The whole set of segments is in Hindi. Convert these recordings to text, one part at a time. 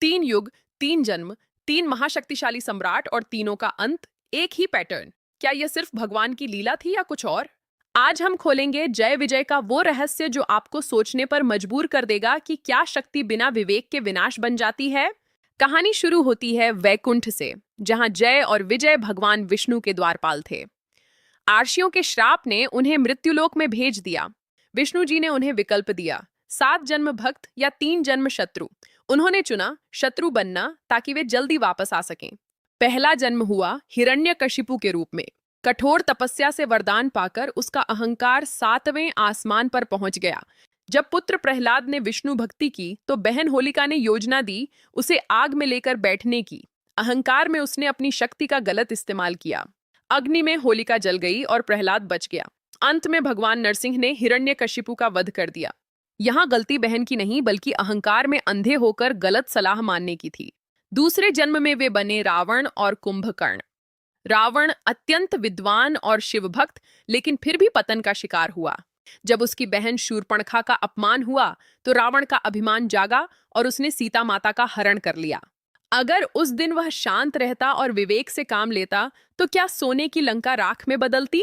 तीन युग, तीन जन्म, तीन महाशक्तिशाली सम्राट और तीनों का अंत, एक ही पैटर्न। क्या यह सिर्फ भगवान की लीला थी या कुछ और? आज हम खोलेंगे जय विजय का वो रहस्य जो आपको सोचने पर मजबूर कर देगा कि क्या शक्ति बिना विवेक के विनाश बन जाती है। कहानी शुरू होती है वैकुंठ से, जहां जय और विजय भगवान विष्णु के द्वारपाल थे। आर्षियों के श्राप ने उन्हें मृत्युलोक में भेज दिया। विष्णु जी ने उन्हें विकल्प दिया, 7 जन्म भक्त या 3 जन्म शत्रु। उन्होंने चुना शत्रु बनना ताकि वे जल्दी वापस आ सकें। पहला जन्म हुआ हिरण्यकशिपु के रूप में। कठोर तपस्या से वरदान पाकर उसका अहंकार 7वें आसमान पर पहुंच गया। जब पुत्र प्रहलाद ने विष्णु भक्ति की तो बहन होलिका ने योजना दी उसे आग में लेकर बैठने की। अहंकार में उसने अपनी शक्ति का गलत इस्तेमाल किया। अग्नि में होलिका जल गई और प्रहलाद बच गया। अंत में भगवान नरसिंह ने हिरण्यकशिपु का वध कर दिया। यहाँ गलती बहन की नहीं बल्कि अहंकार में अंधे होकर गलत सलाह मानने की थी। दूसरे जन्म में वे बने रावण और कुंभकर्ण। रावण अत्यंत विद्वान और शिवभक्त, लेकिन फिर भी पतन का शिकार हुआ। जब उसकी बहन शूर्पणखा का अपमान हुआ तो रावण का अभिमान जागा और उसने सीता माता का हरण कर लिया। अगर उस दिन वह शांत रहता और विवेक से काम लेता तो क्या सोने की लंका राख में बदलती?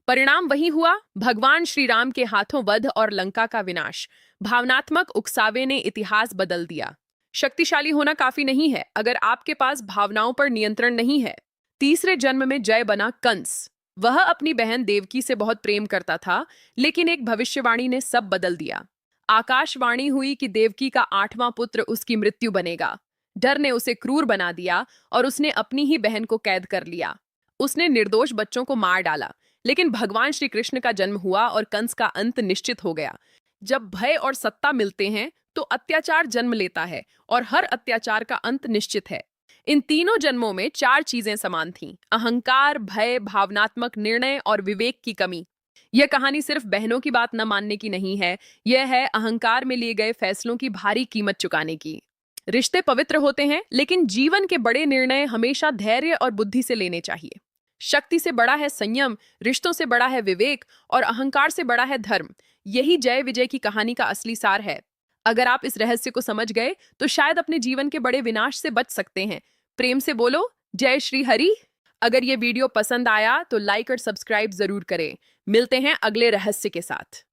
परिणाम वही हुआ, भगवान श्री राम के हाथों वध और लंका का विनाश। भावनात्मक उकसावे ने इतिहास बदल दिया। शक्तिशाली होना काफी नहीं है अगर आपके पास भावनाओं पर नियंत्रण नहीं है। तीसरे जन्म में जय बना कंस। वह अपनी बहन देवकी से बहुत प्रेम करता था, लेकिन एक भविष्यवाणी ने सब बदल दिया। आकाशवाणी हुई कि देवकी का 8वां पुत्र उसकी मृत्यु बनेगा। डर ने उसे क्रूर बना दिया और उसने अपनी ही बहन को कैद कर लिया। उसने निर्दोष बच्चों को मार डाला। लेकिन भगवान श्री कृष्ण का जन्म हुआ और कंस का अंत निश्चित हो गया। जब भय और सत्ता मिलते हैं तो अत्याचार जन्म लेता है और हर अत्याचार का अंत निश्चित है। इन तीनों जन्मों में 4 चीजें समान थीं: अहंकार, भय, भावनात्मक निर्णय और विवेक की कमी। यह कहानी सिर्फ बहनों की बात न मानने की नहीं है, यह है अहंकार में लिए गए फैसलों की भारी कीमत चुकाने की। रिश्ते पवित्र होते हैं, लेकिन जीवन के बड़े निर्णय हमेशा धैर्य और बुद्धि से लेने चाहिए। शक्ति से बड़ा है संयम, रिश्तों से बड़ा है विवेक और अहंकार से बड़ा है धर्म। यही जय विजय की कहानी का असली सार है। अगर आप इस रहस्य को समझ गए तो शायद अपने जीवन के बड़े विनाश से बच सकते हैं। प्रेम से बोलो जय श्री हरि। अगर ये वीडियो पसंद आया तो लाइक और सब्सक्राइब जरूर करें। मिलते हैं अगले रहस्य के साथ।